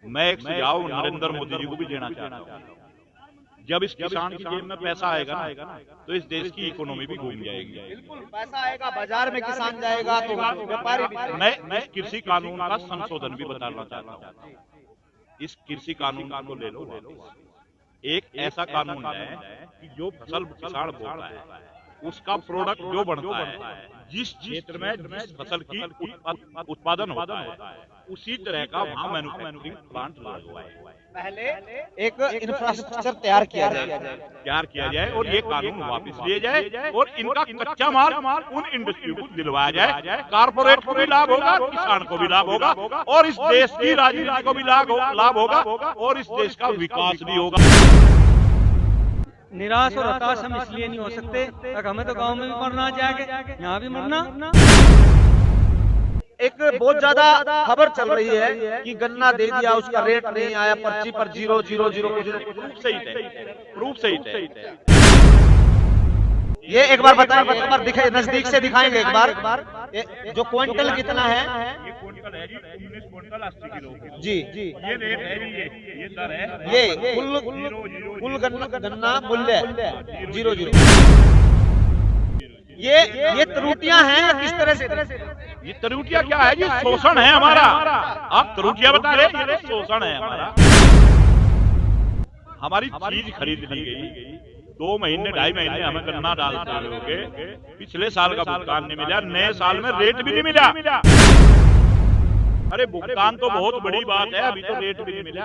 मैं एक सुझाव नरेंद्र मोदी जी को भी देना चाहता हूँ। जब इस किसान की जेब में पैसा आएगा ना तो इस देश की इकोनॉमी भी घूम जाएगी। बिल्कुल, पैसा आएगा, बाजार में किसान जाएगा तो व्यापारी भी। मैं इस कृषि कानून का संशोधन भी बताना चाहता हूँ। इस कृषि कानून को ले लो वापस। एक ऐसा कानून है कि जो फसल किसान बोता है उसका प्रोडक्ट जो बनता है, जिस क्षेत्र में जिस फसल की उत्पादन होता है, उसी तरह का वहाँ मैन्युफैक्चरिंग प्लांट लगवाए। पहले एक इंफ्रास्ट्रक्चर तैयार किया जाए और ये कानून वापस लिए जाए और इनका कच्चा माल उन इंडस्ट्री को दिलवाया जाए। कारपोरेट को भी लाभ होगा, किसान को भी लाभ होगा और इस देश की राजनीति को भी लाभ होगा और इस देश का विकास भी होगा। निराश और हताश हम इसलिए नहीं हो सकते, हमें तो गांव में भी मरना आ जाएगा, यहाँ भी मरना। एक बहुत ज्यादा खबर चल रही है कि गन्ना दे दिया, उसका रेट नहीं आया, पर्ची पर 000 प्रूफ सही है। ये एक बार बताएं, एक बार दिखाए, नजदीक से दिखाएंगे एक बार। जो क्विंटल कितना है? ये क्विंटल है जी 19 क्विंटल 80 किलो जी। ये रेट है जी, ये दर है, ये कुल गन्ना मूल्य 0। ये त्रुटियां हैं या किस तरह से? ये त्रुटियां क्या है जी? शोषण है हमारा। आप त्रुटियां बता रहे, ये शोषण है हमारा। हमारी चीज खरीद ली गई, 2 महीने 2.5 महीने हमें गन्ना डालते हुए पिछले साल का भुगतान नहीं मिला, नए साल में रेट भी नहीं मिला। अरे भुगतान तो बहुत बड़ी बात है, अभी तो रेट भी नहीं मिला।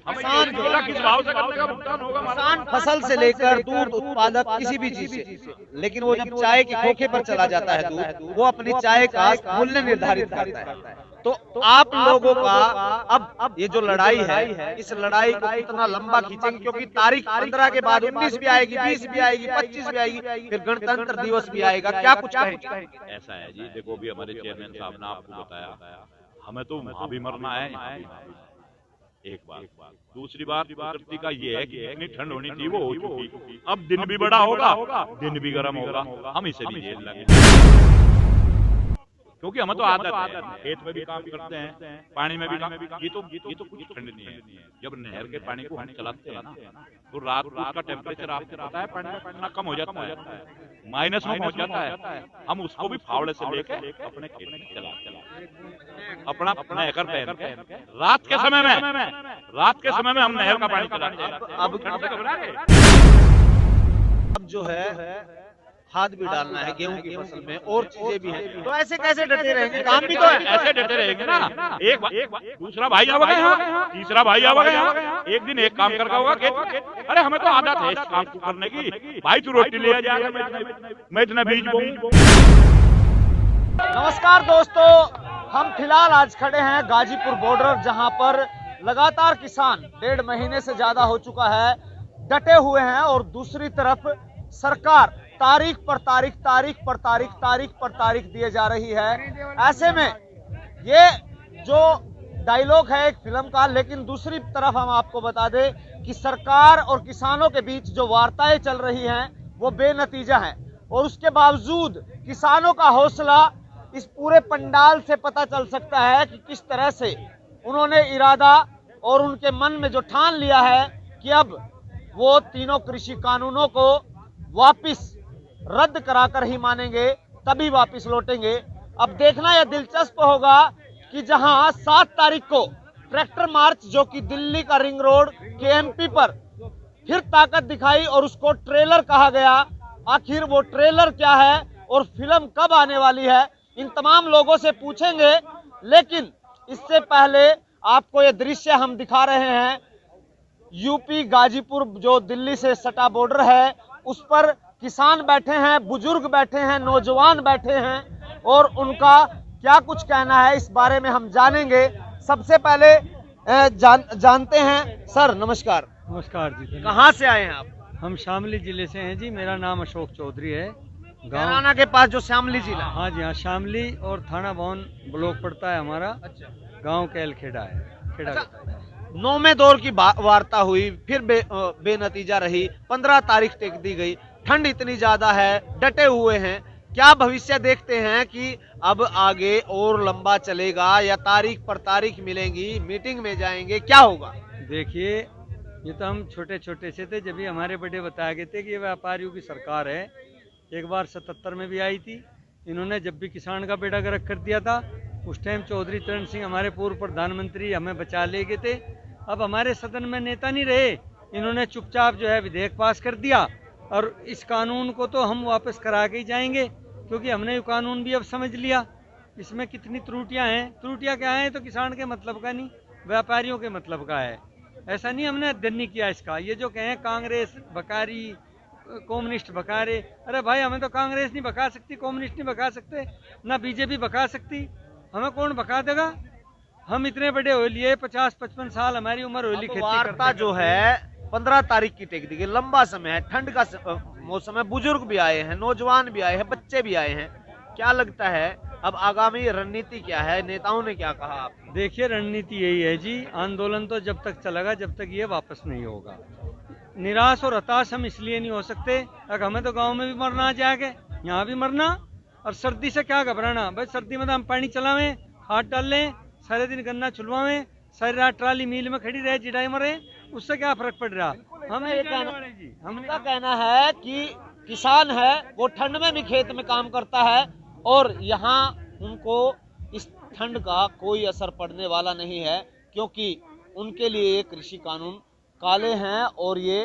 किसान किस भाव से करने का भुगतान होगा? किसान फसल से लेकर दूध उत्पादक किसी भी चीज से, लेकिन वो जब चाय के खोखे पर चला जाता है दूध, वो अपनी चाय का मूल्य निर्धारित करता है। तो आप लोगों का अब ये जो लड़ाई है, इस लड़ाई को कितना लंबा खींचेंगे? क्योंकि तारीख 15 के बाद 19 भी आएगी, 20 भी आएगी, 25 भी आएगी, फिर गणतंत्र दिवस भी आएगा। क्या कुछ कहें? ऐसा है जी, देखो अभी हमारे चेयरमैन साहब ने आपको बताया, हमें तो वहां भी मरना है, एक बात। दूसरी बात प्रकृति का ये है कि इतनी ठंड होनी थी वो हो चुकी, अब दिन भी बड़ा होगा, दिन भी गर्म होगा, हम इसे भी झेल लेंगे। क्योंकि हमें तो आदत है, खेत में भी काम करते हैं, पानी में भी काम। ये तो कुछ ठंड नहीं है। जब नहर के पानी को हम चलाते हैं ना, तो रात का टेम्परेचर आपको पता है पानी का कितना कम हो जाता है, माइनस में पहुंच जाता है। हम उसको भी फावड़े से लेके अपने खेत में चलाते, अपना एकड़ पहन के रात के समय में हम नहर का पानी चलाते हैं। अब जो है खाद भी डालना है गेहूं की फसल में, और चीजें भी हैं, तो ऐसे कैसे डटे रहेंगे? काम भी तो है, ऐसे डटे रहेंगे ना। एक दूसरा भाई आवेगा यहाँ, तीसरा भाई आवेगा यहाँ, एक दिन एक काम करके होगा खेत। अरे हमें तो आदत है इस काम को करने की। भाई तू रोटी ले जाएगा, मैं इतना बीज बोऊं। नमस्कार दोस्तों, हम फिलहाल आज खड़े हैं गाजीपुर बॉर्डर, जहां पर लगातार किसान 1.5 महीने से ज्यादा हो चुका है डटे हुए हैं, और दूसरी तरफ सरकार तारीख पर तारीख दिए जा रही है। ऐसे में ये जो डायलॉग है एक फिल्म का, लेकिन दूसरी तरफ हम आपको बता दें कि सरकार और किसानों के बीच जो वार्ताएं चल रही हैं वो बेनतीजा हैं, और उसके बावजूद किसानों का हौसला इस पूरे पंडाल से पता चल सकता है कि किस तरह से उन्होंने इरादा और उनके मन में जो ठान लिया है कि अब वो तीनों कृषि कानूनों को वापिस रद्द कराकर ही मानेंगे, तभी वापिस लौटेंगे। अब देखना यह दिलचस्प होगा कि जहां 7 तारीख को ट्रैक्टर मार्च, जो कि दिल्ली का रिंग रोड केएमपी पर फिर ताकत दिखाई और उसको ट्रेलर कहा गया, आखिर वो ट्रेलर क्या है और फिल्म कब आने वाली है, इन तमाम लोगों से पूछेंगे। लेकिन इससे पहले आपको ये दृश्य हम दिखा रहे हैं, यूपी गाजीपुर जो दिल्ली से सटा बॉर्डर है, उस पर किसान बैठे हैं, बुजुर्ग बैठे हैं, नौजवान बैठे हैं, और उनका क्या कुछ कहना है इस बारे में हम जानेंगे। सबसे पहले जानते हैं। सर नमस्कार। नमस्कार जी। कहाँ से आए हैं आप? हम शामली जिले से हैं जी, मेरा नाम अशोक चौधरी है। कैराना के पास जो शामली जिला? हाँ जी हाँ, शामली और थाना भवन ब्लॉक पड़ता है हमारा। अच्छा। गांव कैलखेड़ा है, खेड़ा। अच्छा, 9वें दौर की वार्ता हुई, फिर बेनतीजा रही, 15 तारीख तक दी गई, ठंड इतनी ज्यादा है, डटे हुए हैं, क्या भविष्य देखते हैं कि अब आगे और लंबा चलेगा या तारीख पर तारीख मिलेंगी, मीटिंग में जाएंगे, क्या होगा? देखिए, ये तो हम छोटे छोटे से थे जब भी हमारे बड़े बताए गए थे कि ये व्यापारियों की सरकार है। एक बार 77 में भी आई थी। इन्होंने जब भी किसान का बेड़ा गर्क कर दिया था, उस टाइम चौधरी चरण सिंह हमारे पूर्व प्रधानमंत्री हमें बचा ले गए थे। अब हमारे सदन में नेता नहीं रहे, इन्होंने चुपचाप जो है विधेयक पास कर दिया और इस कानून को तो हम वापस करा के ही जाएंगे, क्योंकि हमने ये कानून भी अब समझ लिया इसमें कितनी त्रुटियां हैं। त्रुटियां क्या हैं, तो किसान के मतलब का नहीं, व्यापारियों के मतलब का है। ऐसा नहीं हमने अध्ययन नहीं किया इसका। ये जो कहें कांग्रेस बकारी, कम्युनिस्ट बका रहे, अरे भाई हमें तो कांग्रेस नहीं बका सकती, कम्युनिस्ट नहीं बका सकते, ना बीजेपी बका सकती, हमें कौन बका देगा? हम इतने बड़े हो लिए, 50-55 साल हमारी उम्र हो ली खेती वार्ता जो है 15 तारीख की टेक दी गई। लंबा समय है, ठंड का मौसम है, बुजुर्ग भी आए हैं, नौजवान भी आए हैं, बच्चे भी आए हैं। क्या लगता है अब आगामी रणनीति क्या है? नेताओं ने क्या कहा आप? देखिए, रणनीति यही है जी, आंदोलन तो जब तक चलेगा जब तक ये वापस नहीं होगा। निराश और हताश हम इसलिए नहीं हो सकते, अगर हमें तो गांव में भी मरना आ जाएगा, यहाँ भी मरना, और सर्दी से क्या घबराना भाई। सर्दी में तो हम पानी चलावें, हाथ डाल लें, सारे दिन गन्ना छुलवावें, सारी रात ट्राली मील में खड़ी रहे, जिडाई मरे, उससे क्या फर्क पड़ रहा? हमें ये हमका कहना है कि किसान है वो ठंड में भी खेत में काम करता है और यहाँ उनको इस ठंड का कोई असर पड़ने वाला नहीं है, क्योंकि उनके लिए ये कृषि कानून काले हैं और ये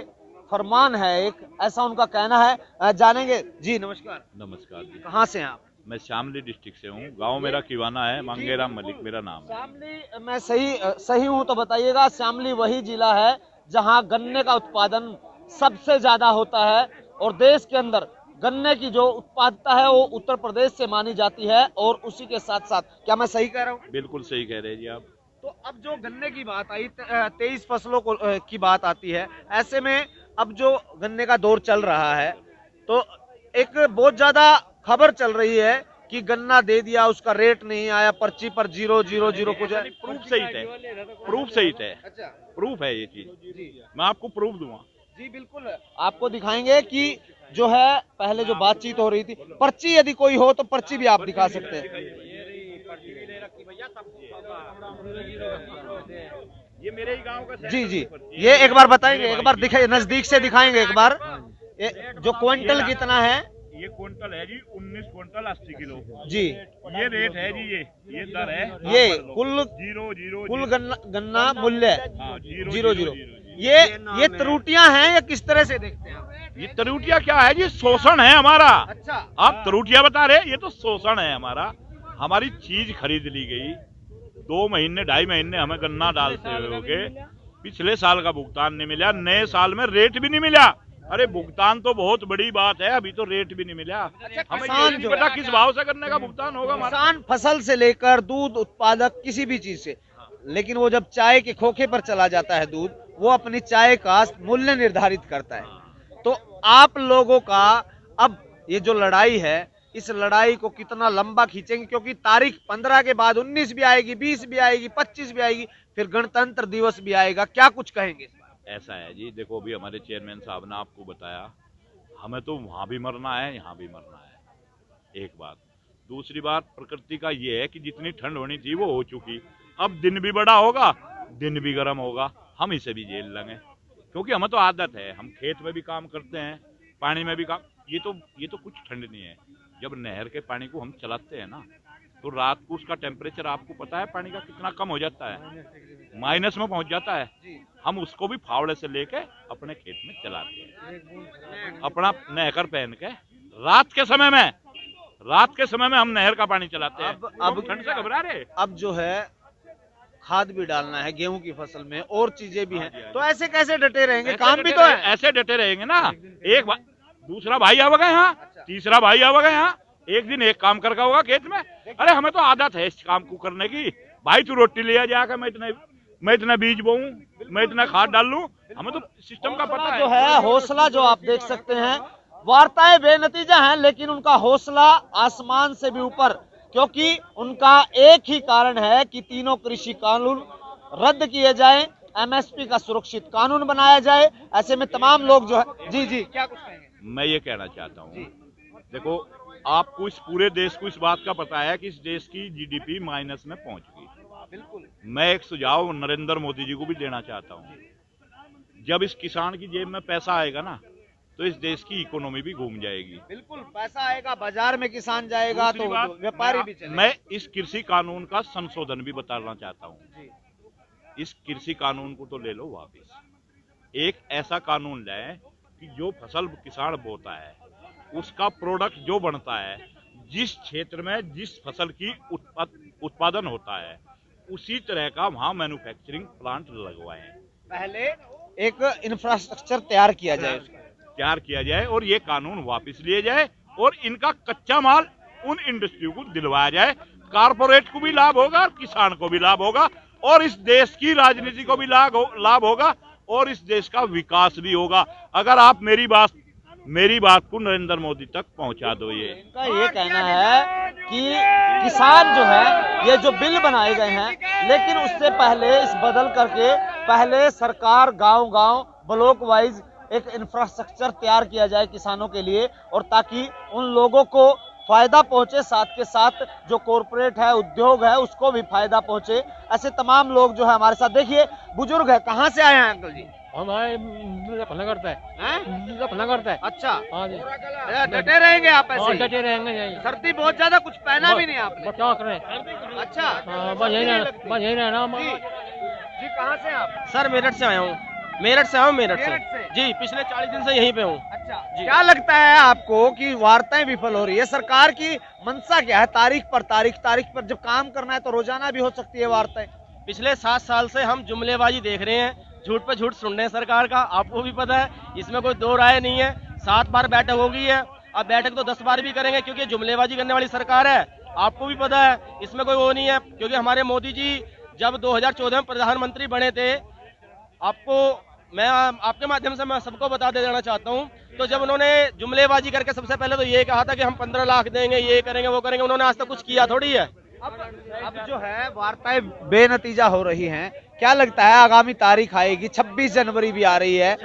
फरमान है एक, ऐसा उनका कहना है। जानेंगे जी। नमस्कार। नमस्कार जी। कहाँ से हैं आप? मैं शामली डिस्ट्रिक्ट से हूँ, गांव मेरा किवाना है, मंगेराम मलिक मेरा नाम है। शामली मैं सही हूँ तो बताइएगा। शामली वही जिला है जहाँ गन्ने का उत्पादन सबसे ज्यादा होता है और देश के अंदर गन्ने की जो उत्पादकता है वो उत्तर प्रदेश से मानी जाती है, और उसी के साथ साथ, क्या मैं सही कह रहा हूँ? बिल्कुल सही कह रहे हैं जी आप। तो अब जो गन्ने की बात आई, 23 फसलों को की बात आती है, ऐसे में अब जो गन्ने का दौर चल रहा है तो एक बहुत ज्यादा खबर चल रही है कि गन्ना दे दिया, उसका रेट नहीं आया, पर्ची पर 000 कुछ है। प्रूफ सहित है, प्रूफ सहित है। अच्छा, प्रूफ है ये चीज, मैं आपको प्रूफ दूंगा जी। बिल्कुल आपको दिखाएंगे कि जो है पहले जो बातचीत हो रही थी, पर्ची यदि कोई हो तो पर्ची भी आप दिखा सकते हैं। ये मेरे ही गांव का जी जी, ये एक बार बताएंगे, एक बार दिखाइए, नजदीक से दिखाएंगे एक बार। जो क्विंटल कितना है? ये क्विंटल है जी 19 क्विंटल 80 किलो जी। ये रेट है जी, ये दर है, ये कुल 0 गन्ना मूल्य हाँ, 0 ये त्रुटियां हैं या किस तरह से देखते हैं आप? ये त्रुटियां क्या है जी? शोषण है हमारा। अच्छा, आप त्रुटियां बता रहे, ये तो शोषण है हमारा। हमारी चीज खरीद ली गई, 2 महीने 2.5 महीने हमें गन्ना डालते हुए पिछले साल का भुगतान नहीं मिला, नए साल में रेट भी नहीं मिला। अरे भुगतान तो बहुत बड़ी बात है, अभी तो रेट भी नहीं मिला। हमें ये नहीं पता किस भाव से गन्ने का भुगतान होगा हमारा। किसान फसल से लेकर दूध उत्पादक किसी भी चीज से, लेकिन वो जब चाय के खोखे पर चला जाता है दूध, वो अपनी चाय का मूल्य निर्धारित करता है। तो आप लोगों का अब ये जो लड़ाई है, इस लड़ाई को कितना लंबा खींचेंगे? क्योंकि तारीख 15 के बाद 19 भी आएगी, 20 भी आएगी, 25 भी आएगी, फिर गणतंत्र दिवस भी आएगा। क्या कुछ कहेंगे? ऐसा है जी, देखो अभी हमारे चेयरमैन साहब ने आपको बताया, हमें तो वहां भी मरना है, यहाँ भी मरना है, एक बात। दूसरी बात, प्रकृति का ये है कि जितनी ठंड होनी थी वो हो चुकी। अब दिन भी बड़ा होगा, दिन भी गर्म होगा, हम इसे भी झेल लेंगे, क्योंकि हमें तो आदत है, हम खेत में भी काम करते हैं, पानी में भी काम। ये तो कुछ ठंड नहीं है। जब नहर के पानी को हम चलाते हैं ना, तो रात को उसका टेम्परेचर आपको पता है पानी का कितना कम हो जाता है, माइनस में पहुंच जाता है। हम उसको भी फावड़े से लेके अपने खेत में चलाते हैं, अपना नहर पहन के। रात के समय में हम नहर का पानी चलाते हैं। अब ठंड से घबरा रहे। अब जो है खाद भी डालना है गेहूं की फसल में, और चीजें भी हैं, तो ऐसे कैसे डटे रहेंगे? काम भी तो है। ऐसे डटे रहेंगे ना, एक दूसरा भाई आवेगा यहाँ, तीसरा भाई आवेगा यहाँ, एक दिन एक काम करके होगा खेत में। अरे हमें तो आदत है इस काम को करने की। भाई तू रोटी ले आ जाकर, मैं इतना बीज बोऊं, मैं इतना खाद डाल लूं, हमें तो सिस्टम का पता जो है। हौसला जो आप देख सकते हैं, वार्ताएं बेनतीजा हैं, लेकिन उनका हौसला आसमान से भी ऊपर, क्योंकि उनका एक ही कारण है कि तीनों कृषि कानून रद्द किए जाए, MSP का सुरक्षित कानून बनाया जाए। ऐसे में तमाम लोग जो है, जी जी, क्या कुछ कहेंगे? मैं ये कहना चाहता हूँ, देखो आपको इस पूरे देश को इस बात का पता है कि इस देश की जीडीपी माइनस में पहुंच गई। बिल्कुल। मैं एक सुझाव नरेंद्र मोदी जी को भी देना चाहता हूं, जब इस किसान की जेब में पैसा आएगा ना तो इस देश की इकोनॉमी भी घूम जाएगी। बिल्कुल, पैसा आएगा, बाजार में किसान जाएगा दूसरी तो बात, व्यापारी भी चलेगा। मैं इस कृषि कानून का संशोधन भी बताना चाहता हूं। इस कृषि कानून को तो ले लो वापस, एक ऐसा कानून लाए कि जो फसल किसान बोता है उसका प्रोडक्ट जो बनता है, जिस क्षेत्र में जिस फसल की उत्पादन होता है उसी तरह का वहां मैन्युफैक्चरिंग प्लांट लगवाएं। पहले एक इंफ्रास्ट्रक्चर तैयार किया जाए और ये कानून वापस लिए जाए और इनका कच्चा माल उन इंडस्ट्री को दिलवाया जाए। कारपोरेट को भी लाभ होगा और किसान को भी लाभ होगा और इस देश की राजनीति को भी लाभ होगा और इस देश का विकास भी होगा। अगर आप मेरी बात को नरेंद्र मोदी तक पहुंचा दो। इनका ये कहना है कि किसान जो है, ये जो बिल बनाए गए हैं, लेकिन उससे पहले इस बदल करके पहले सरकार गांव-गांव ब्लॉक वाइज एक इंफ्रास्ट्रक्चर तैयार किया जाए किसानों के लिए, और ताकि उन लोगों को फायदा पहुंचे, साथ के साथ जो कॉर्पोरेट है, उद्योग है, उसको भी फायदा पहुंचे। ऐसे तमाम लोग जो है हमारे साथ। देखिए बुजुर्ग है, कहाँ से आए हैं अंकल जी? हमारे फलना करता है। अच्छा, हाँ जी, डटे रहेंगे आप ऐसे? डटे रहेंगे यही। सर्दी बहुत ज्यादा, कुछ पहना भी नहीं आपने? क्या करें? अच्छा, बस यही रहना। जी कहाँ से आप? सर मेरठ से आया हूँ। मेरठ से जी, पिछले 40 दिन से यहीं पे हूँ। अच्छा, क्या लगता है आपको कि वार्ताएं विफल हो रही है? सरकार की मंशा क्या है? तारीख पर जब काम करना है तो रोजाना भी हो सकती है वार्ताएं। पिछले 7 साल से हम जुमलेबाजी देख रहे हैं, झूठ पे झूठ सुन रहे हैं सरकार का। आपको भी पता है, इसमें कोई दो राय नहीं है। 7 बार बैठक हो गई है, अब बैठक तो 10 बार भी करेंगे क्योंकि जुमलेबाजी करने वाली सरकार है। आपको भी पता है, इसमें कोई वो नहीं है क्योंकि हमारे मोदी जी जब 2014 में प्रधानमंत्री बने थे, मैं आपके माध्यम से मैं सबको बता देना चाहता हूं, तो जब उन्होंने जुमलेबाजी करके सबसे पहले तो ये कहा था कि हम 15 लाख देंगे, ये करेंगे, वो करेंगे। उन्होंने आज तक कुछ किया थोड़ी है। अब जो है वार्ताएं बेनतीजा हो रही हैं। क्या लगता है आगामी तारीख आएगी? 26 जनवरी भी आ रही है।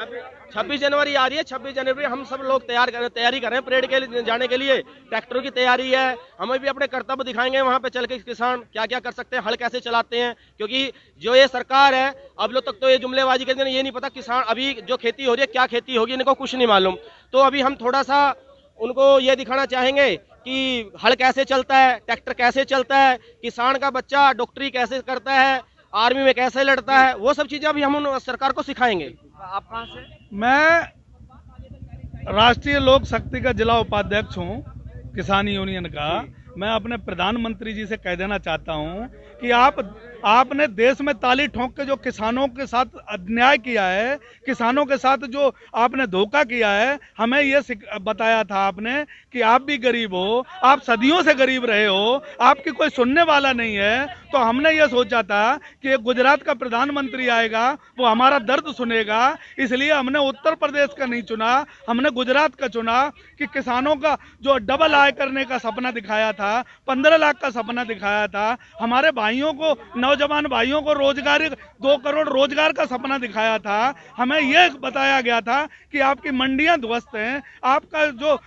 26 जनवरी आ रही है। 26 जनवरी हम सब लोग तैयारी कर रहे हैं परेड के लिए जाने के लिए। ट्रैक्टरों की तैयारी है, हमें भी अपने कर्तव्य दिखाएंगे वहां पे चल के किसान क्या क्या कर सकते हैं, हल कैसे चलाते हैं। क्योंकि जो ये सरकार है, अब लोग तक तो ये जुमलेबाजी करते हैं, ये नहीं पता किसान अभी जो खेती हो रही है क्या खेती होगी, इनको कुछ नहीं मालूम। तो अभी हम थोड़ा सा उनको ये दिखाना चाहेंगे कि हल कैसे चलता है, ट्रैक्टर कैसे चलता है, किसान का बच्चा डॉक्टरी कैसे करता है, आर्मी में कैसे लड़ता है, वो सब चीजें अभी हम सरकार को सिखाएंगे। आप कहाँ से? मैं राष्ट्रीय लोक शक्ति का जिला उपाध्यक्ष हूँ किसान यूनियन का। मैं अपने प्रधानमंत्री जी से कह देना चाहता हूँ कि आपने देश में ताली ठोक के जो किसानों के साथ अन्याय किया है, किसानों के साथ जो आपने धोखा किया है, हमें ये बताया था आपने कि आप भी गरीब हो, आप सदियों से गरीब रहे हो, आपकी कोई सुनने वाला नहीं है। तो हमने ये सोचा था कि गुजरात का प्रधानमंत्री आएगा, वो हमारा दर्द सुनेगा, इसलिए हमने उत्तर प्रदेश का नहीं चुना, हमने गुजरात का चुना कि किसानों का जो डबल आय करने का सपना दिखाया था, 15 लाख का सपना दिखाया था, हमारे भाइयों को, नौजवान भाइयों को रोजगार 2 करोड़ रोजगार का सपना दिखाया था। हमें यह बताया गया था कि आपकी मंडियां ध्वस्त हैं, आपका जो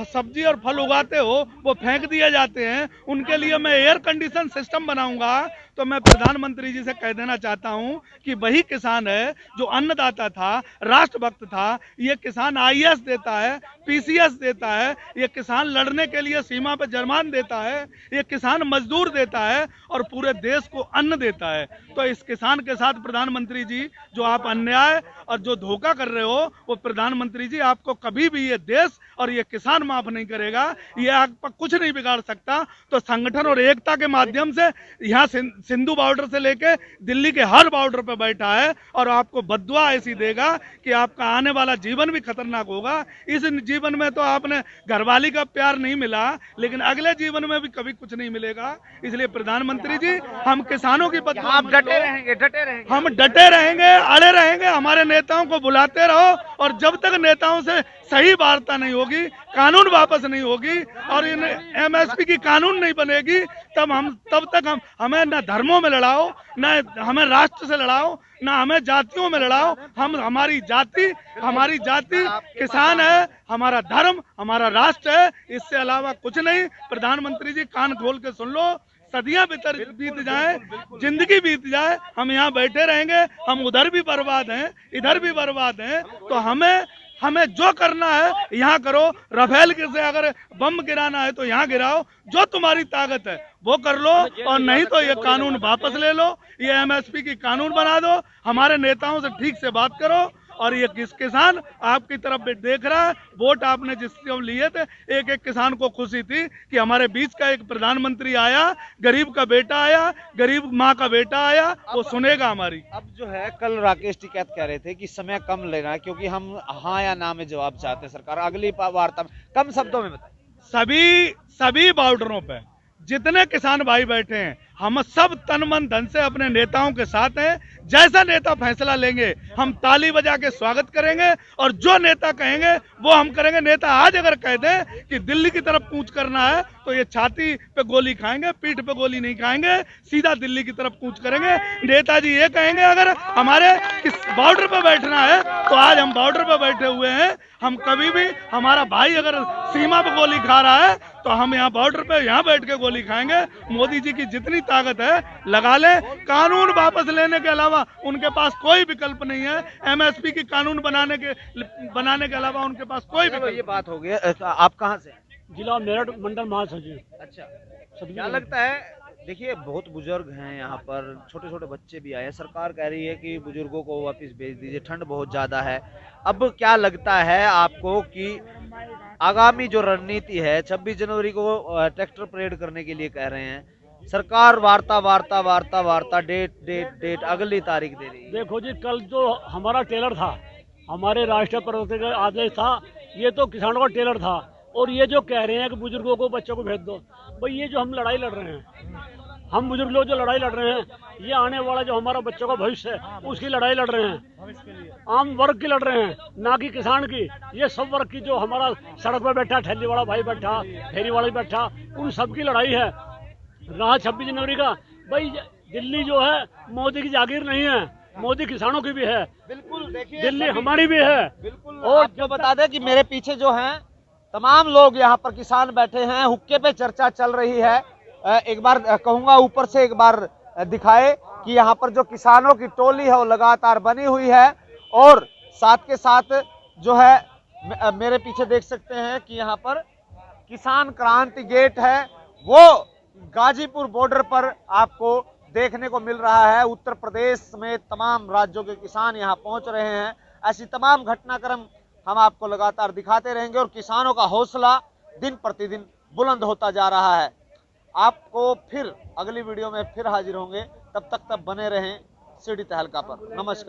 सब्जी और फल उगाते हो वो फेंक दिए जाते हैं, उनके लिए मैं एयर कंडीशन सिस्टम बनाऊंगा। तो मैं प्रधानमंत्री जी से कह देना चाहता हूं कि वही किसान है जो अन्नदाता था, राष्ट्रभक्त था। ये किसान IAS देता है, PCS देता है, ये किसान लड़ने के लिए सीमा पर जर्मान देता है, ये किसान मजदूर देता है और पूरे देश को अन्न देता है। तो इस किसान के साथ प्रधानमंत्री जी जो आप अन्याय और जो धोखा कर रहे हो, वो प्रधानमंत्री जी आपको कभी भी ये देश और ये किसान माफ नहीं करेगा। ये आप कुछ नहीं बिगाड़ सकता। तो संगठन और एकता के माध्यम से यहाँ सिंधु बॉर्डर से लेके दिल्ली के हर बॉर्डर पे बैठा है और आपको बद्दुआ ऐसी देगा कि आपका आने वाला जीवन भी खतरनाक होगा। इस जीवन में तो आपने घरवाली का प्यार नहीं मिला, लेकिन अगले जीवन में भी कभी कुछ नहीं मिलेगा। इसलिए प्रधानमंत्री जी, हम किसानों की बद्दुआ, आप डटे रहेंगे? हम डटे रहेंगे, अड़े रहेंगे। हमारे नेताओं को बुलाते रहो और जब तक नेताओं से सही वार्ता नहीं होगी, कानून वापस नहीं होगी और इन एमएसपी की कानून नहीं बनेगी, तब तक हमें न धर्मों में लड़ाओ, न हमें राष्ट्र से लड़ाओ, न हमें जातियों में लड़ाओ। हमारी जाति किसान है, हमारा धर्म हमारा राष्ट्र है, इससे अलावा कुछ नहीं। प्रधानमंत्री जी कान खोल के सुन लो, सदियां बीत जाए, जिंदगी बीत जाए, हम यहाँ बैठे रहेंगे। हम उधर भी बर्बाद हैं, इधर भी बर्बाद हैं, तो हमें जो करना है यहाँ करो। राफेल से अगर बम गिराना है तो यहाँ गिराओ, जो तुम्हारी ताकत है वो कर लो, और नहीं तो ये कानून वापस ले लो, ये एमएसपी की कानून बना दो। हमारे नेताओं से ठीक से बात करो। और ये किसान आपकी तरफ देख रहा है, वोट आपने जिससे लिए थे, एक एक किसान को खुशी थी कि हमारे बीच का एक प्रधानमंत्री आया, गरीब का बेटा आया, गरीब माँ का बेटा आया, वो सुनेगा हमारी। अब जो है, कल राकेश टिकैत कह रहे थे कि समय कम लेना है क्योंकि हम हाँ या ना में जवाब चाहते हैं। सरकार अगली वार्ता में कम शब्दों में बताए। सभी बॉर्डरों पे जितने किसान भाई बैठे हैं, हम सब तन मन धन से अपने नेताओं के साथ हैं। जैसा नेता फैसला लेंगे हम ताली बजा के स्वागत करेंगे, और जो नेता कहेंगे वो हम करेंगे। नेता आज अगर कह दें कि दिल्ली की तरफ कूच करना है तो ये छाती पे गोली खाएंगे, पीठ पे गोली नहीं खाएंगे, सीधा दिल्ली की तरफ कूच करेंगे। नेताजी ये कहेंगे अगर हमारे किस बॉर्डर पे बैठना है तो आज हम बॉर्डर पे बैठे हुए हैं। हम कभी भी, हमारा भाई अगर सीमा पे गोली खा रहा है तो हम यहाँ बॉर्डर पे यहाँ बैठ के गोली खाएंगे। मोदी जी की जितनी ताकत है लगा ले। कानून वापस लेने के अलावा उनके पास कोई विकल्प नहीं है। एमएसपी की कानून बनाने के अलावा उनके पास कोई विकल्प। ये बात हो गई। आप कहाँ से? जिला मेरठ, मंडल महासचिव। अच्छा, क्या लगता है? देखिए, बहुत बुजुर्ग हैं यहाँ पर, छोटे छोटे बच्चे भी आए हैं। सरकार कह रही है कि बुजुर्गों को वापस भेज दीजिए, ठंड बहुत ज्यादा है। अब क्या लगता है आपको कि आगामी जो रणनीति है, 26 जनवरी को ट्रैक्टर परेड करने के लिए कह रहे हैं, सरकार वार्ता डेट अगली तारीख दे रही है। देखो जी, कल जो हमारा टेलर था, हमारे राष्ट्रीय प्रवक्ता का आदेश था, ये तो किसानों का टेलर था। और ये जो कह रहे हैं कि बुजुर्गों को, बच्चों को भेज दो, भाई ये जो हम लड़ाई लड़ रहे हैं, हम बुजुर्ग लोग जो लड़ाई लड़ रहे हैं, ये आने वाला जो हमारा बच्चों का भविष्य है उसकी लड़ाई लड़ रहे हैं, आम वर्ग की लड़ रहे हैं, ना कि किसान की। ये सब वर्ग की, जो हमारा सड़क पर बैठा, ठेली वाला भाई बैठा, फेरी वाला बैठा, उन सब की लड़ाई है। रहा 26 जनवरी का, भाई दिल्ली जो है मोदी की जागीर नहीं है, मोदी किसानों की भी है। बिल्कुल, देखिए, दिल्ली हमारी भी है। बिल्कुल। और जो बता दें कि मेरे पीछे जो हैं तमाम लोग यहाँ पर किसान बैठे हैं, हुक्के पे चर्चा चल रही है। एक बार कहूंगा ऊपर से एक बार दिखाए कि यहाँ पर जो किसानों की टोली है वो लगातार बनी हुई है। और साथ के साथ जो है मेरे पीछे देख सकते हैं कि यहाँ पर किसान क्रांति गेट है, वो गाजीपुर बॉर्डर पर आपको देखने को मिल रहा है। उत्तर प्रदेश समेत तमाम राज्यों के किसान यहाँ पहुंच रहे हैं। ऐसी तमाम घटनाक्रम हम आपको लगातार दिखाते रहेंगे और किसानों का हौसला दिन प्रतिदिन बुलंद होता जा रहा है। आपको फिर अगली वीडियो में फिर हाजिर होंगे, तब तक बने रहें सीढ़ी तहलका पर। नमस्कार।